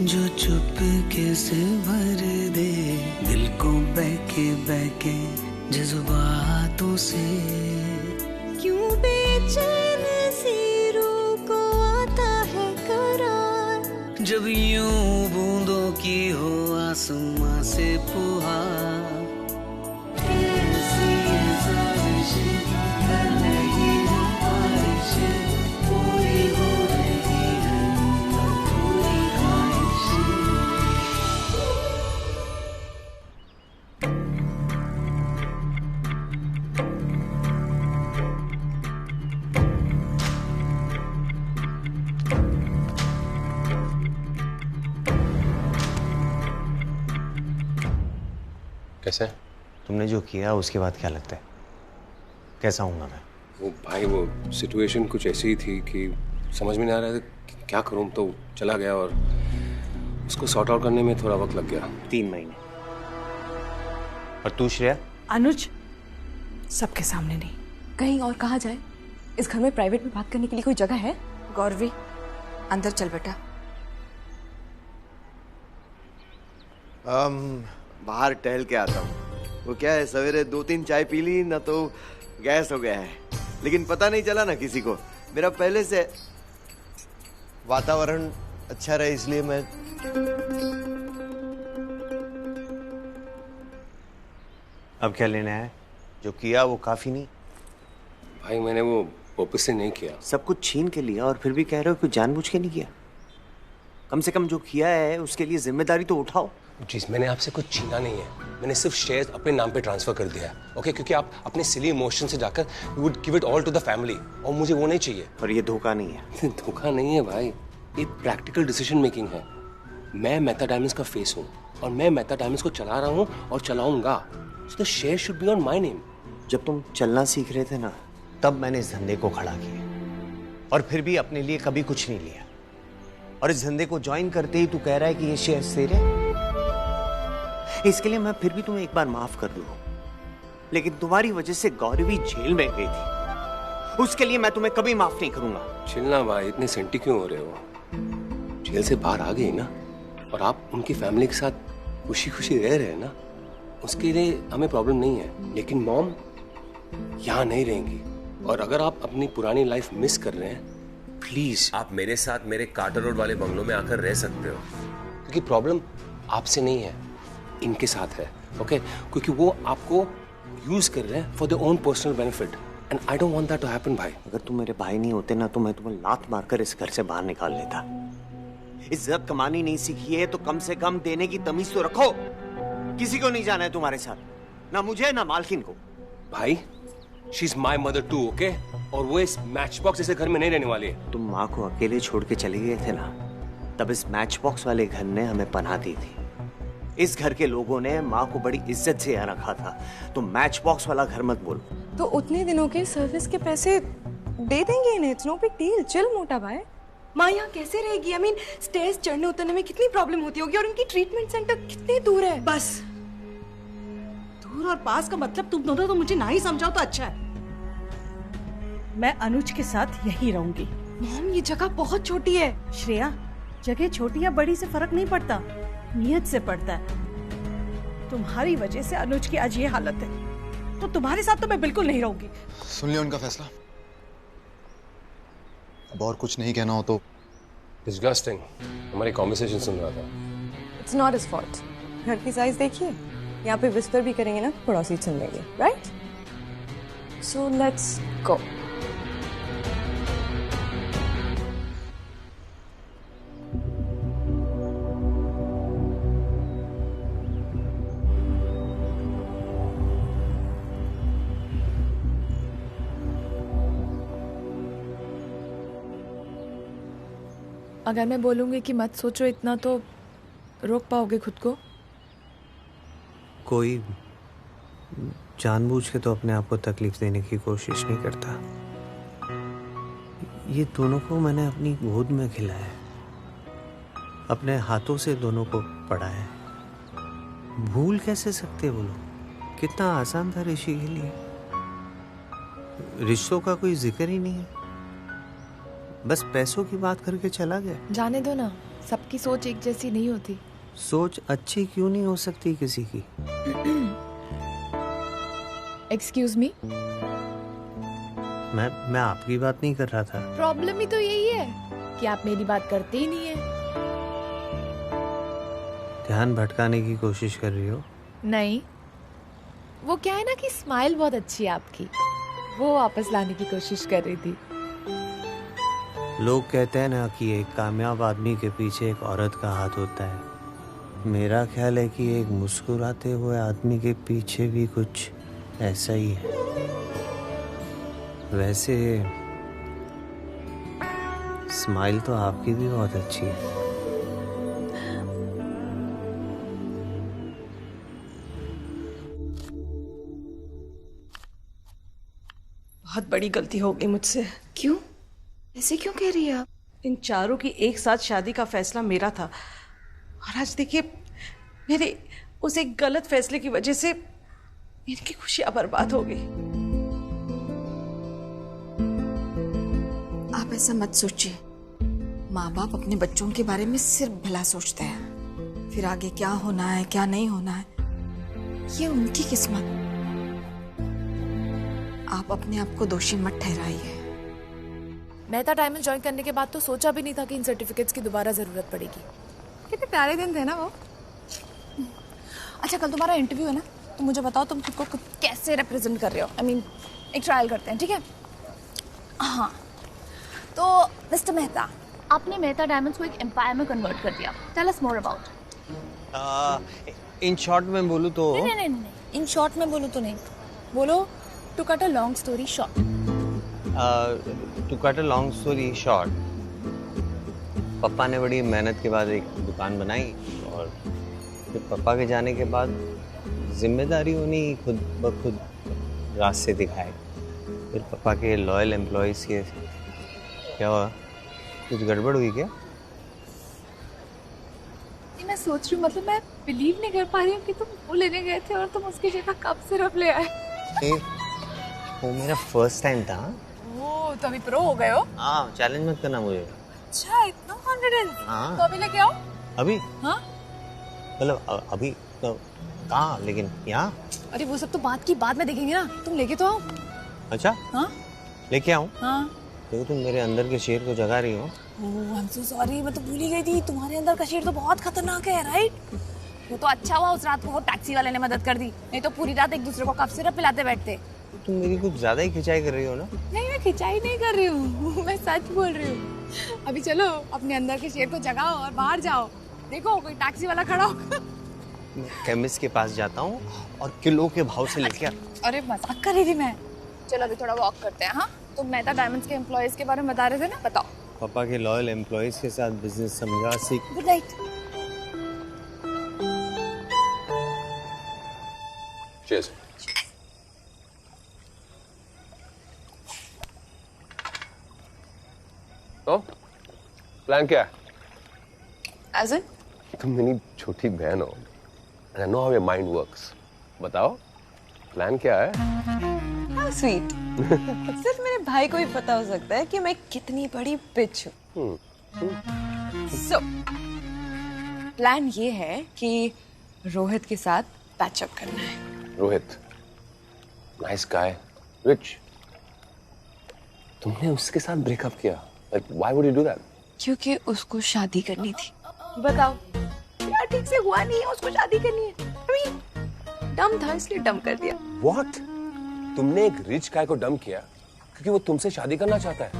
जो चुपके से भर दे दिल को बहके बहके जज्बातों से। क्यों बेचैन सी रूह को आता है करार, जब यूं बूंदों की हो आसमां से फुहार। ऐसी साजिश कर रही है बारिश, पूरी हो रही है अधूरी ख्वाहिश। कैसे? तुमने जो किया उसके बाद क्या लगता है कैसा हूँगा मैं? वो भाई वो सिचुएशन कुछ ऐसी थी कि समझ में नहीं आ रहा था कि क्या करूँ, तो चला गया और उसको सॉर्ट आउट करने में थोड़ा वक्त लग गया। 3 महीने। और तू श्रेया? अनुज, सबके सामने नहीं। कहीं और कहा जाए? इस घर में प्राइवेट में बात करने के लिए कोई जगह है? गौरवी, अंदर चल बेटा। बाहर टहल के आता हूँ। वो क्या है, सवेरे 2-3 चाय पी ली ना तो गैस हो गया है, लेकिन पता नहीं चला ना किसी को। मेरा पहले से वातावरण अच्छा रहे इसलिए मैं। अब क्या लेना है? जो किया वो काफी नहीं? भाई मैंने वो वापस से नहीं किया। सब कुछ छीन के लिया और फिर भी कह रहे हो कि जानबूझ के नहीं किया। कम से कम जो किया है उसके लिए जिम्मेदारी तो उठाओ। जी, मैंने आपसे कुछ छीना नहीं है, मैंने सिर्फ शेयर्स अपने नाम पे ट्रांसफर कर दिया है, ओके? क्योंकि आप अपने सिली इमोशन से जाकर you would give it all to the family, और मुझे वो नहीं चाहिए। और ये धोखा नहीं है। धोखा नहीं है भाई, ये प्रैक्टिकल डिसीजन मेकिंग है। मैं मेहता डायमंड्स का फेस हूँ और मैं मेहता डायमंड्स को चला रहा हूँ और चलाऊंगा। So the share should be on my name. जब तुम चलना सीख रहे थे ना, तब मैंने इस धंधे को खड़ा किया और फिर भी अपने लिए कभी कुछ नहीं लिया। और इस धंधे को ज्वाइन करते ही तू कह रहा है कि ये शेयर तेरे हैं। इसके लिए मैं फिर भी तुम्हें एक बार माफ कर दूं, लेकिन तुम्हारी वजह से गौरवी जेल में गई थी, उसके लिए मैं तुम्हें कभी माफ नहीं करूंगा। चिल्ला भाई, इतने सेंटी क्यों हो रहे हो? जेल से बाहर आ गई ना, और आप उनकी फैमिली के साथ खुशी खुशी रह रहे हैं ना, उसके लिए हमें प्रॉब्लम नहीं है। लेकिन मॉम यहाँ नहीं रहेंगी, और अगर आप अपनी पुरानी लाइफ मिस कर रहे हैं, प्लीज आप मेरे साथ मेरे कार्टर रोड वाले बंगलों में आकर रह सकते हो, क्योंकि प्रॉब्लम आपसे नहीं है, इनके साथ है, ओके? क्योंकि वो आपको यूज कर रहे हैं for their own personal benefit, and I don't want that to happen भाई। अगर तुम मेरे भाई नहीं होते ना, तो मैं तुम्हें लात मारकर इस घर से बाहर निकाल लेता। इज्जत कमानी नहीं सीखी है तो कम से कम देने की तमीज तो रखो। किसी को नहीं जाना है तुम्हारे साथ, ना मुझे ना मालकिन को। भाई, she is my mother too, okay? और वो इस मैच बॉक्स जैसे घर में नहीं रहने वाली है। तुम माँ को अकेले छोड़ के चले गए थे ना, तब इस मैच बॉक्स वाले घर ने हमें पनाह दी थी। इस घर के लोगों ने माँ को बड़ी इज्जत से यहाँ रखा था, तो मैच बॉक्स वाला घर मत बोलो। तो उतने दिनों के सर्विस के पैसे दे देंगे इन्हें, it's no big deal. Chill मोटा भाई। माँ यहाँ कैसे रहेगी? आई मीन स्टेयर्स चढ़ने उतरने में कितनी प्रॉब्लम होती होगी, और उनकी ट्रीटमेंट सेंटर कितने दूर है। बस, दूर और पास का मतलब तुम दोनों तो मुझे ना ही समझाओ तो अच्छा है। मैं अनुज के साथ यही रहूंगी। मॉम, ये जगह बहुत छोटी है। श्रेया, जगह छोटी या बड़ी से फर्क नहीं पड़ता, नियत से पड़ता है। तुम्हारी वजह से अनुज की आज ये हालत है, तो तुम्हारे साथ तो मैं बिल्कुल नहीं रहूंगी। सुन लिया उनका फैसला। अब और कुछ नहीं कहना हो तो। डिस्गस्टिंग, हमारी कॉन्वर्सेशन सुन रहा था। It's not his fault. घर की साइज देखिए, यहाँ पे विस्पर भी करेंगे ना, पड़ोसी सुन लेंगे, राइट? So let's go. अगर मैं बोलूंगी कि मत सोचो इतना, तो रोक पाओगे खुद को? कोई जानबूझ के तो अपने आप को तकलीफ देने की कोशिश नहीं करता। ये दोनों को मैंने अपनी गोद में खिलाया है, अपने हाथों से दोनों को पढ़ा है। भूल कैसे सकते वो लोग? कितना आसान था ऋषि के लिए। रिश्तों का कोई जिक्र ही नहीं है, बस पैसों की बात करके चला गया। जाने दो ना, सबकी सोच एक जैसी नहीं होती। सोच अच्छी क्यों नहीं हो सकती किसी की? एक्सक्यूज मी, मैं आपकी बात नहीं कर रहा था। प्रॉब्लम ही तो यही है कि आप मेरी बात करते ही नहीं है। ध्यान भटकाने की कोशिश कर रही हो? नहीं, वो क्या है ना कि स्माइल बहुत अच्छी है आपकी, वो वापस लाने की कोशिश कर रही थी। लोग कहते हैं ना कि एक कामयाब आदमी के पीछे एक औरत का हाथ होता है। मेरा ख्याल है कि एक मुस्कुराते हुए आदमी के पीछे भी कुछ ऐसा ही है। वैसे स्माइल तो आपकी भी बहुत अच्छी है। बहुत बड़ी गलती हो गई मुझसे। क्यों? ऐसे क्यों कह रही है आप? इन चारों की एक साथ शादी का फैसला मेरा था, और आज देखिए मेरे उस एक गलत फैसले की वजह से इनकी खुशियां बर्बाद हो गई। आप ऐसा मत सोचिए। माँ बाप अपने बच्चों के बारे में सिर्फ भला सोचते हैं, फिर आगे क्या होना है क्या नहीं होना है ये उनकी किस्मत। आप अपने आप को दोषी मत ठहराइए। मेहता डायमंड ज्वाइन करने के बाद तो सोचा भी नहीं था कि इन सर्टिफिकेट्स की दोबारा जरूरत पड़ेगी। कितने प्यारे दिन थे ना वो। अच्छा, कल तुम्हारा इंटरव्यू है ना, तो मुझे बताओ तुम खुद को कैसे रिप्रेजेंट कर रहे हो। I mean, एक ट्रायल करते हैं, ठीक है? हाँ, तो मिस्टर मेहता, आपने मेहता डायमंड्स को एक एम्पायर में कन्वर्ट कर दिया। Tell us more about. In short में बोलूं तो नहीं, इन शॉर्ट में बोलूं तो नहीं, बोलो to cut a long story short. To cut a long story short, पापा ने बड़ी मेहनत के बाद एक दुकान बनाई, और फिर पापा के जाने के बाद जिम्मेदारी उन्हीं खुद ब खुद रास्ते दिखाए। फिर पापा के लॉयल एम्प्लॉयज़ के क्या हुआ? कुछ गड़बड़ हुई क्या? मैं सोच रही हूँ, मतलब मैं बिलीव नहीं कर पा रही हूँ कि तुम वो लेने गए थे और तुम उसकी जगह कप सिरप ले आए। वो मेरा फर्स्ट टाइम था। ओ, तो अभी प्रो हो गए हो? हाँ, चैलेंज मत करना मुझे। अच्छा, इतना कॉन्फिडेंस? हाँ। तो अभी लेके आओ। अभी? हाँ, मतलब अभी तो कहाँ, लेकिन यहाँ? अरे वो सब तो बात की बाद में देखेंगे ना, तुम लेके तो आओ। अच्छा, हाँ लेके आऊँ? हाँ। देखो तुम मेरे अंदर के शेर को जगा रही हो। ओह, आई एम सो सॉरी, मैं तो भूल ही गई थी। तुम्हारे अंदर का शेर तो बहुत खतरनाक है, राइट? वो तो अच्छा हुआ उस रात को वो टैक्सी वाले ने मदद कर दी, नहीं तो पूरी रात एक दूसरे को कप सिरप पिलाते बैठते। तुम मेरी कुछ ज्यादा ही खिंचाई कर रही हो ना? नहीं, मैं खिंचाई नहीं कर रही हूँ, मैं सच बोल रही हूँ। अभी चलो अपने अंदर के शेर को जगाओ और बाहर जाओ, देखो कोई टैक्सी वाला खड़ा हो। मैं केमिस्ट के पास जाता हूँ और किलो के भाव से लेके अरे मजाक कर रही थी मैं। चलो अभी थोड़ा वॉक करते हैं। हाँ, तुम मेहता डायमंड्स के एम्प्लॉयज के बारे में बता रहे थे ना, बताओ। पापा के लॉयल एम्प्लॉयज के साथ बिजनेस समझा सीख। Good night. चीयर्स। तो प्लान क्या है? As in? तुम मेरी छोटी बहन हो, and I know how your mind works. बताओ, प्लान क्या है? How sweet. सिर्फ मेरे भाई को भी पता हो सकता है कि मैं कितनी बड़ी बिच हूँ। So, प्लान ये है कि रोहित के साथ पैचअप करना है। Rohit, nice guy, rich. तुमने उसके साथ ब्रेकअप किया? Like, why would you do that? क्योंकि उसको शादी करनी थी। बताओ, यार ठीक से हुआ नहीं है, उसको शादी करनी है। I mean, डम था इसलिए डम कर दिया। What? तुमने एक रिच गाय को डम किया क्योंकि वो तुमसे शादी करना चाहता है?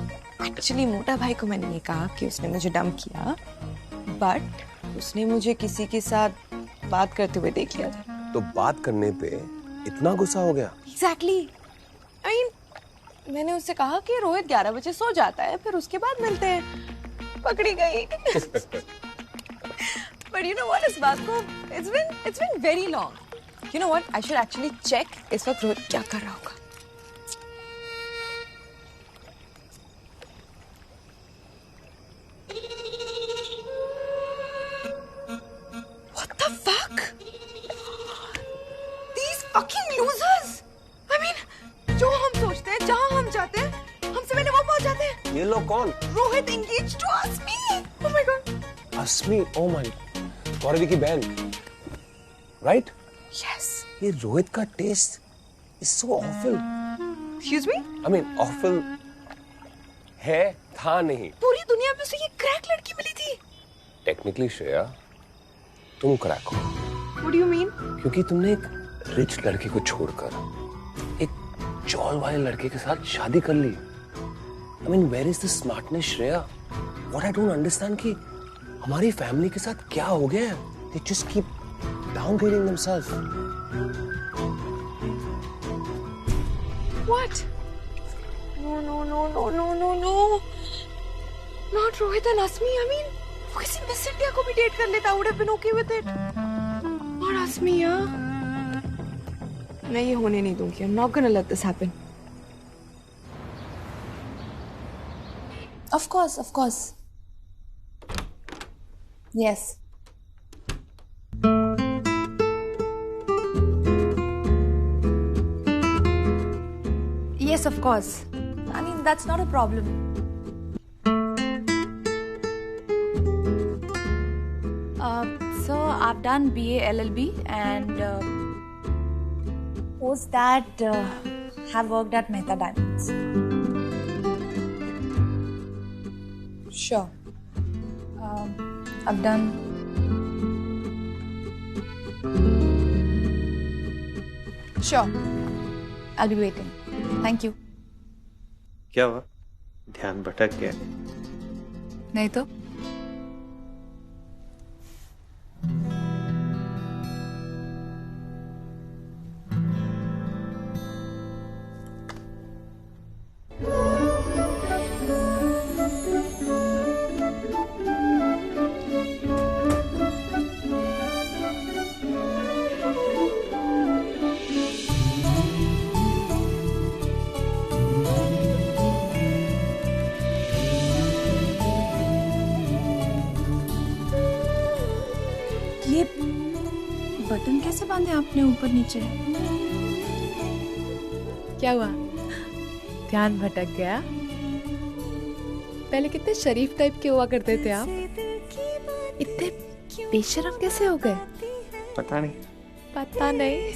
एक्चुअली मोटा भाई को मैंने ये कहा कि उसने मुझे डम किया, बट उसने मुझे किसी के साथ बात करते हुए देख लिया था। तो बात करने पे इतना गुस्सा हो गया? Exactly. I mean, मैंने उससे कहा कि रोहित 11 बजे सो जाता है, फिर उसके बाद मिलते हैं। पकड़ी गई। But you know what, इस बात को it's been very long. You know what, I should actually check इस वक्त रोहित क्या कर रहा होगा। What the fuck? These fucking losers! I mean, जो हम सोचते हैं, जहाँ हम जाते हैं, हमसे पहले वो पहुंच जाते हैं। ये लोग कौन? Rohit engaged to ask me. Oh my god. Rashmi, oh my, Gauravi की बहन, right? Yes. ये रोहित का test is so awful. Excuse me? I mean, awful है, था नहीं. पूरी दुनिया में उसे ये क्रैक लड़की मिली थी. Technically श्रेया, तुम क्रैक हो. What do you mean? क्योंकि तुमने एक रिच लड़के को छोड़कर एक चौल वाले लड़के के साथ शादी कर ली. I mean, where is the smartness, Shreya? What I don't understand कि हमारी फैमिली के साथ क्या हो गया है? They just keep downgrading themselves. What? No. Not Rohit and Asmi. I mean, वो किसी मिस इंडिया को भी डेट कर लेता. I would have been okay with it. Not Asmi, यार. मैं ये होने नहीं दूंगी. I'm not gonna let this happen. Of course. Yes. Yes, of course. I mean, that's not a problem. So I've done BA LLB and post that have worked at Mehta Diamonds. Sure. I've done. Sure. I'll be waiting. Thank you. क्या हुआ? ध्यान भटक गया? नहीं तो? ये button कैसे बांधे आपने ऊपर नीचे? क्या हुआ? ध्यान भटक गया? पहले कितने शरीफ टाइप के हुआ करते थे आप, इतने बेशरम कैसे हो गए? पता नहीं। पता नहीं।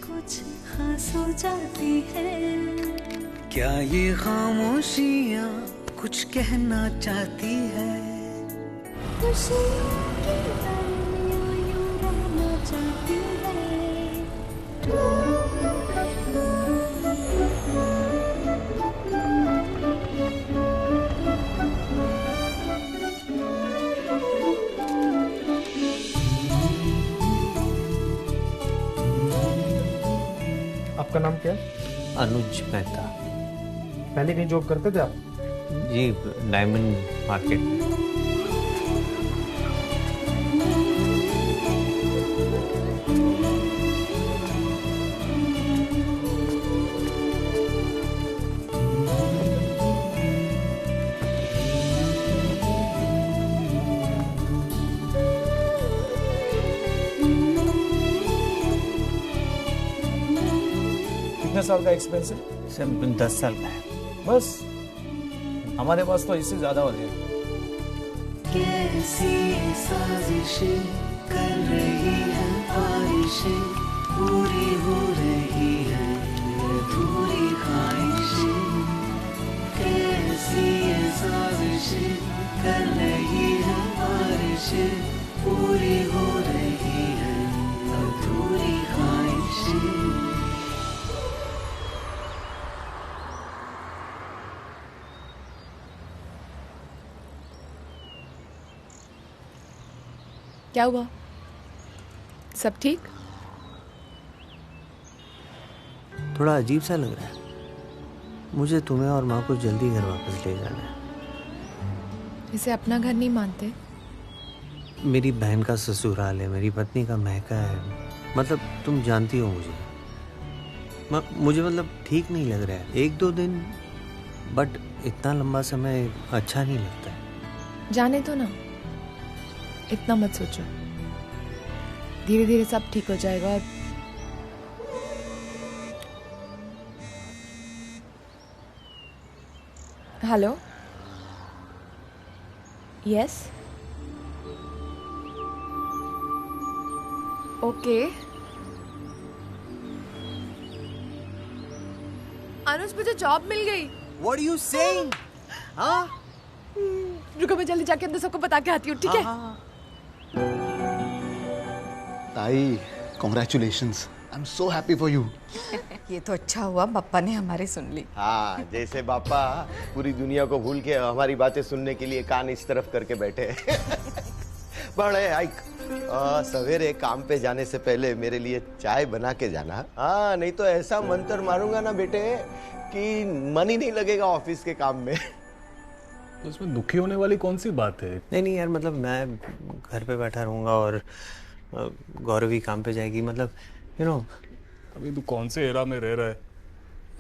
कुछ खास हो जाती है क्या ये खामोशियाँ कुछ कहना चाहती है आपका नाम क्या है? अनुज मेहता। पहले कहीं जॉब करते थे आप? जी, डायमंड मार्केट में। कितने साल का एक्सपीरियंस है? सर 10 साल का है। बस? हमारे पास तो इससे ज्यादा हो गया। कैसी साजिशें कर रही है बारिशें पूरी हो रही है अधूरी ख्वाहिशें कैसी साजिशें कर रही है बारिशें पूरी हो रही है अधूरी ख्वाहिशें। क्या हुआ? सब ठीक? थोड़ा अजीब सा लग रहा है मुझे। तुम्हें और माँ को जल्दी घर वापस ले जाना है। इसे अपना घर नहीं मानते? मेरी बहन का ससुराल है, मेरी पत्नी का महका है। मतलब तुम जानती हो मुझे मतलब ठीक नहीं लग रहा है। 1-2 दिन, बट इतना लंबा समय अच्छा नहीं लगता है। जाने दो ना, इतना मत सोचो। धीरे धीरे सब ठीक हो जाएगा। और हेलो, यस, ओके। अनुज मुझे जॉब मिल गई। What are you saying? हाँ? रुको मैं जल्दी जाके अंदर सबको बता के आती हूँ, ठीक है? ताई, congratulations. I'm so happy for you. ये तो अच्छा हुआ पापा ने हमारी सुन ली। हाँ, जैसे पापा पूरी दुनिया को भूल के हमारी बातें सुनने के लिए कान इस तरफ करके बैठे। बड़े आइक, सवेरे काम पे जाने से पहले मेरे लिए चाय बना के जाना। हाँ, नहीं तो ऐसा मंत्र मारूंगा ना बेटे कि मन ही नहीं लगेगा ऑफिस के काम में। तो इसमें दुखी होने वाली कौन सी बात है? नहीं यार, मतलब मैं घर पे बैठा रहूंगा और गौरवी काम पे जाएगी, मतलब यू नो। अभी तू कौन से एरा में रह रहा है?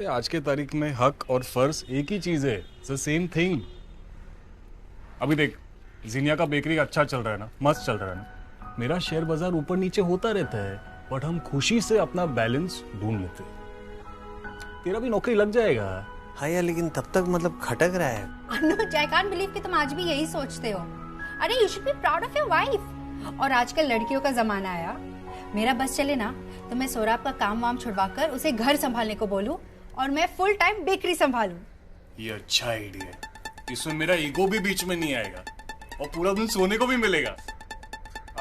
ये आज के तारीख में हक और फर्ज एक ही चीज है, इट्स द सेम थिंग। अभी देख, जीनिया का बेकरी अच्छा चल रहा है ना, मस्त चल रहा है ना। मेरा शेयर बाजार ऊपर नीचे होता रहता है, बट हम खुशी से अपना बैलेंस ढूंढ लेते हैं। तेरा भी नौकरी लग जाएगा। हाँ यार, लेकिन तब तक मतलब खटक रहा है। अनुज, आई कांट बिलीव कि तुम आज भी यही सोचते हो। अरे you should be proud of your wife. और आजकल लड़कियों का जमाना आया, मेरा बस चले ना तो मैं सौरभ का काम वाम छुड़वाकर उसे घर संभालने को बोलूं और मैं फुल टाइम बेकरी संभालूं। ये अच्छा आइडिया है। इसमें मेरा ईगो भी बीच में नहीं आएगा और पूरा दिन सोने को भी मिलेगा।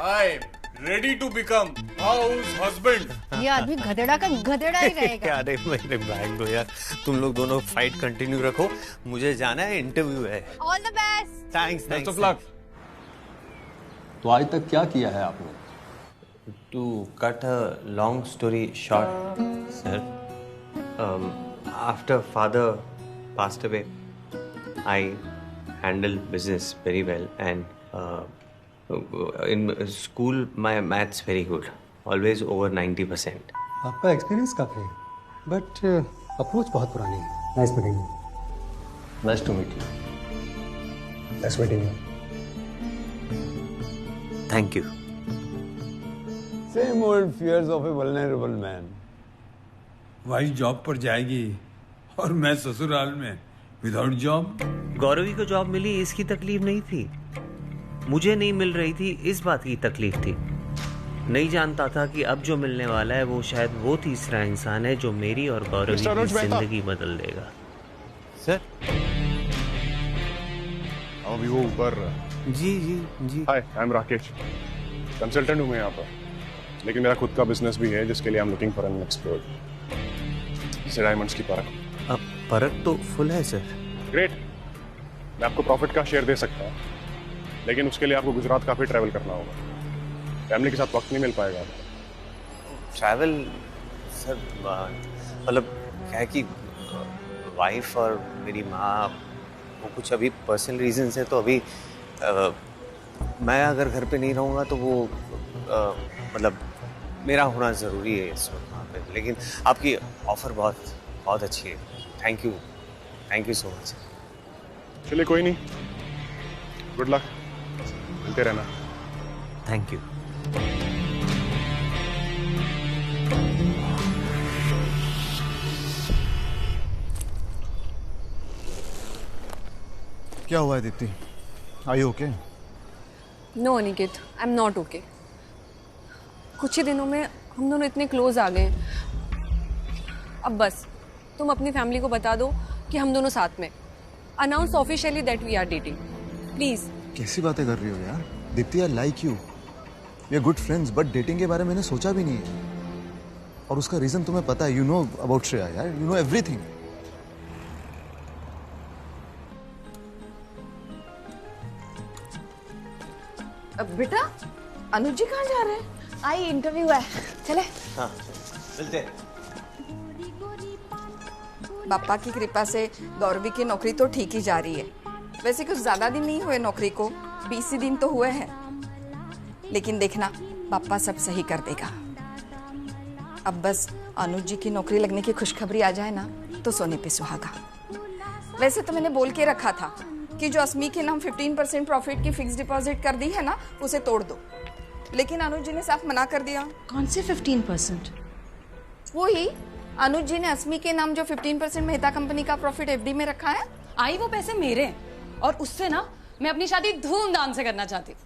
I am ready to become house husband. ये आदमी गधेड़ा का गधेड़ा ही रहेगा। अरे मेरे बैग दो यार, तुम लोग दोनों फाइट कंटिन्यू रखो, मुझे जाना है, इंटरव्यू है। All the best. Thanks. Best of luck. तो आज तक क्या किया है आपने? To cut a long story short, sir, after father passed away, I handled business very well, and in school my maths very good, always over 90%. आपका experience काफी है, बट अप्रोच बहुत पुरानी है। Nice meeting you. Nice to meet you. Nice meeting you. Thank you. Same old fears of a vulnerable man. Wife job पर जाएगी और मैं ससुराल में विदाउट जॉब। गौरवी को जॉब मिली इसकी तकलीफ नहीं थी, मुझे नहीं मिल रही थी इस बात की तकलीफ थी। नहीं जानता था कि अब जो मिलने वाला है वो शायद वो तीसरा इंसान है जो मेरी और गौरवी की जिंदगी बदल देगा। सर अभी वो ऊपर। जी। हाय, आई एम राकेश, कंसल्टेंट हूँ मैं यहाँ पर, लेकिन मेरा खुद का बिजनेस भी है जिसके लिए I am looking for an expert. जैसे डायमंड्स की परख। अब परख तो फुल है सर। ग्रेट, मैं आपको प्रॉफिट का शेयर दे सकता हूँ, लेकिन उसके लिए आपको गुजरात काफी ट्रैवल करना होगा। फैमिली के साथ वक्त नहीं मिल पाएगा आपको। ट्रैवल सर, मतलब क्या है कि वाइफ और मेरी माँ वो कुछ अभी पर्सनल रीजन है, तो अभी मैं अगर घर पे नहीं रहूँगा तो वो मतलब मेरा होना ज़रूरी है इस वक्त वहाँ पे। लेकिन आपकी ऑफ़र बहुत अच्छी है। Thank you so much. चलिए कोई नहीं, गुड लक, मिलते रहना। Thank you. क्या हुआ है Dipti? Are you okay? No Aniket, I am not okay. कुछ ही दिनों में हम दोनों इतने क्लोज आ गए। अब बस तुम अपनी फैमिली को बता दो कि हम दोनों साथ में। Announce officially that we are dating, please. कैसी बातें कर रही हो यार? Dipti, I like you, we are good friends, but dating के बारे में मैंने सोचा भी नहीं है। और उसका रीजन तुम्हें पता है, यू नो अबाउट श्रेया यार, यू नो एवरीथिंग। बेटा, अनुज जी कहाँ जा रहे हैं? आई इंटरव्यू है, चले। हाँ, मिलते हैं। पापा की कृपा से गौरवी की नौकरी तो ठीक ही जा रही है। वैसे कुछ ज्यादा दिन नहीं हुए नौकरी को, 20 ही दिन तो हुए हैं। लेकिन देखना, पापा सब सही कर देगा। अब बस अनुज जी की नौकरी लगने की खुशखबरी आ जाए ना तो सोने पे सुहागा। वैसे तो मैंने बोल के रखा था कि जो अस्मी के नाम 15% प्रॉफिट की फिक्स डिपॉजिट कर दी है ना, उसे तोड़ दो, लेकिन अनुज जी ने साफ मना कर दिया। कौन से 15%? वो ही अनुज जी ने अस्मी के नाम जो 15% मेहता कंपनी का प्रॉफिट एफडी में रखा है। आई वो पैसे मेरे हैं और उससे ना मैं अपनी शादी धूमधाम से करना चाहती हूँ।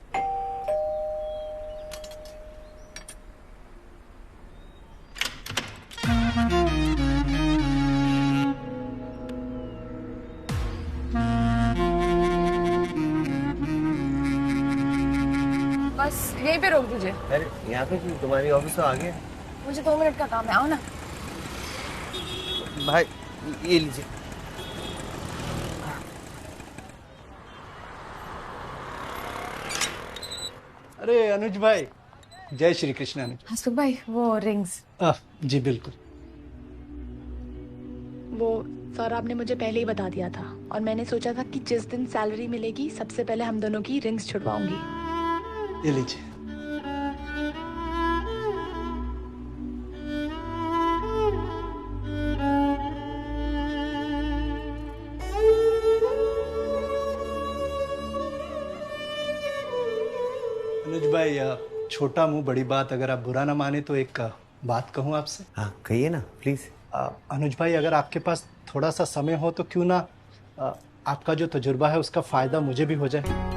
बस यहीं पे रोक दीजिए। अरे यहाँ पे तुम्हारी ऑफिस तो आगे है। मुझे 2 मिनट का काम है, आओ ना। भाई ये लीजिए। अरे अनुज भाई, जय श्री कृष्ण। अनुज हसमुख भाई, वो रिंग्स। जी बिल्कुल। वो सौरभ ने मुझे पहले ही बता दिया था और मैंने सोचा था कि जिस दिन सैलरी मिलेगी सबसे पहले हम दोनों की रिंग्स छुड़वाऊंगी। ये लीजिए। अनुज भाई, छोटा मुंह बड़ी बात, अगर आप बुरा ना माने तो एक बात कहूं आपसे। हाँ कहिए ना प्लीज। अनुज भाई, अगर आपके पास थोड़ा सा समय हो तो क्यों ना आपका जो तजुर्बा है उसका फायदा मुझे भी हो जाए।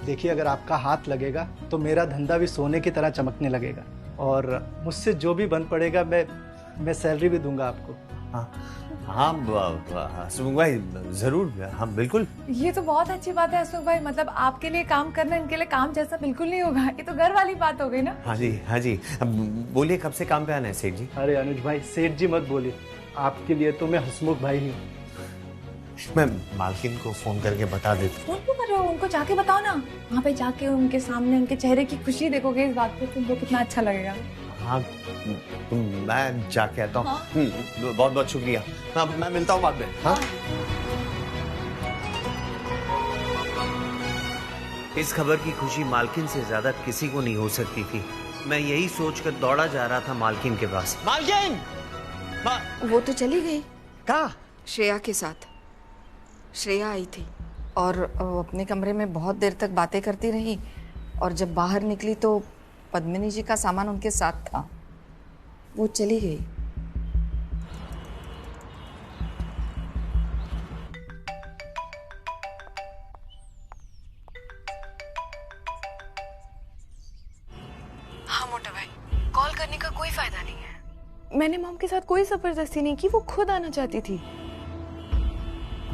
देखिए, अगर आपका हाथ लगेगा तो मेरा धंधा भी सोने की तरह चमकने लगेगा और मुझसे जो भी बन पड़ेगा मैं सैलरी भी दूंगा आपको। हाँ हसमुख भाई जरूर, हाँ बिल्कुल। ये तो बहुत अच्छी बात है हसमुख भाई, मतलब आपके लिए काम करना इनके लिए काम जैसा बिल्कुल नहीं होगा। ये तो घर वाली बात हो गई ना। हाँ जी हाँ जी। अब बोलिए कब से काम पे आना है सेठ जी? अरे अनुज भाई, सेठ जी मत बोलिए, आपके लिए तो मैं हसमुख भाई ही हूँ। मैं मालकिन को फोन करके बता देता हूँ। फोन क्यों कर रहे हो? उनको जाके बताओ ना। वहाँ पे जाके उनके सामने उनके चेहरे की खुशी देखोगे इस बात पे, तुमको कितना अच्छा लगेगा। हाँ मैं जाके आता हूँ। हाँ। बहुत बहुत शुक्रिया। हाँ मैं मिलता हूँ बाद में। हाँ इस खबर की खुशी मालकिन से ज्यादा किसी को नहीं हो सकती थी। मैं यही सोचकर दौड़ा जा रहा था मालकिन के पास। मालकिन! वो तो चली गई। कहाँ? श्रेया के साथ। श्रेया आई थी और अपने कमरे में बहुत देर तक बातें करती रही और जब बाहर निकली तो पद्मिनी जी का सामान उनके साथ था। वो चली गई। हाँ मोटा भाई, कॉल करने का कोई फायदा नहीं है। मैंने मॉम के साथ कोई जबरदस्ती नहीं की, वो खुद आना चाहती थी।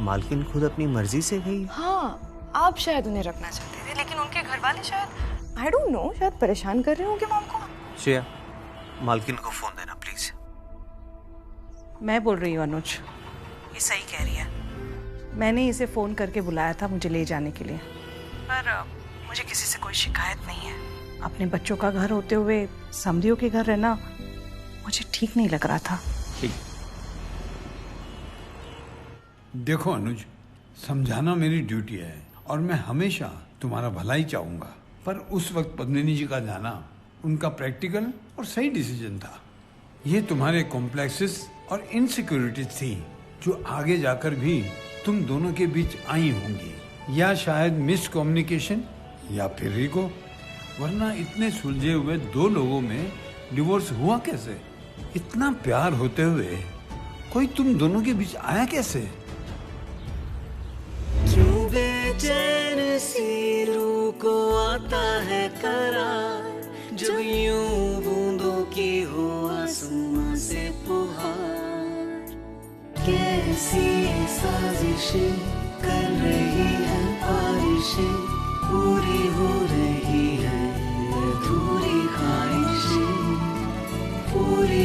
मालकिन खुद अपनी मर्जी से गई? हाँ, आप शायद उन्हें रखना चाहते थे लेकिन उनके घर वाले शायद आई डोंट नो, शायद परेशान कर रहे होंगे मॉम को। श्रेया, मालकिन को फोन देना प्लीज। मैं बोल रही हूँ अनुज, ये सही कह रही है। मैंने इसे फोन करके बुलाया था मुझे ले जाने के लिए, पर मुझे किसी से कोई शिकायत नहीं है। अपने बच्चों का घर होते हुए समधियों के घर रहना मुझे ठीक नहीं लग रहा था। देखो अनुज, समझाना मेरी ड्यूटी है और मैं हमेशा तुम्हारा भला ही चाहूंगा, पर उस वक्त पद्मिनी जी का जाना उनका प्रैक्टिकल और सही डिसीजन था। ये तुम्हारे कॉम्प्लेक्सेस और इनसिक्योरिटीज थी जो आगे जाकर भी तुम दोनों के बीच आई होंगी, या शायद मिस कम्युनिकेशन या फिर ईगो, वरना इतने सुलझे हुए दो लोगों में डिवोर्स हुआ कैसे? इतना प्यार होते हुए कोई तुम दोनों के बीच आया कैसे? क्यों बेचैन सी रूह को आता है करार, जब यूं बूंदों की हो आसमां से पुहार। कैसी साजिशें कर रही है बारिशें, पूरी हो रही है अधूरी ख्वाहिशें, पूरी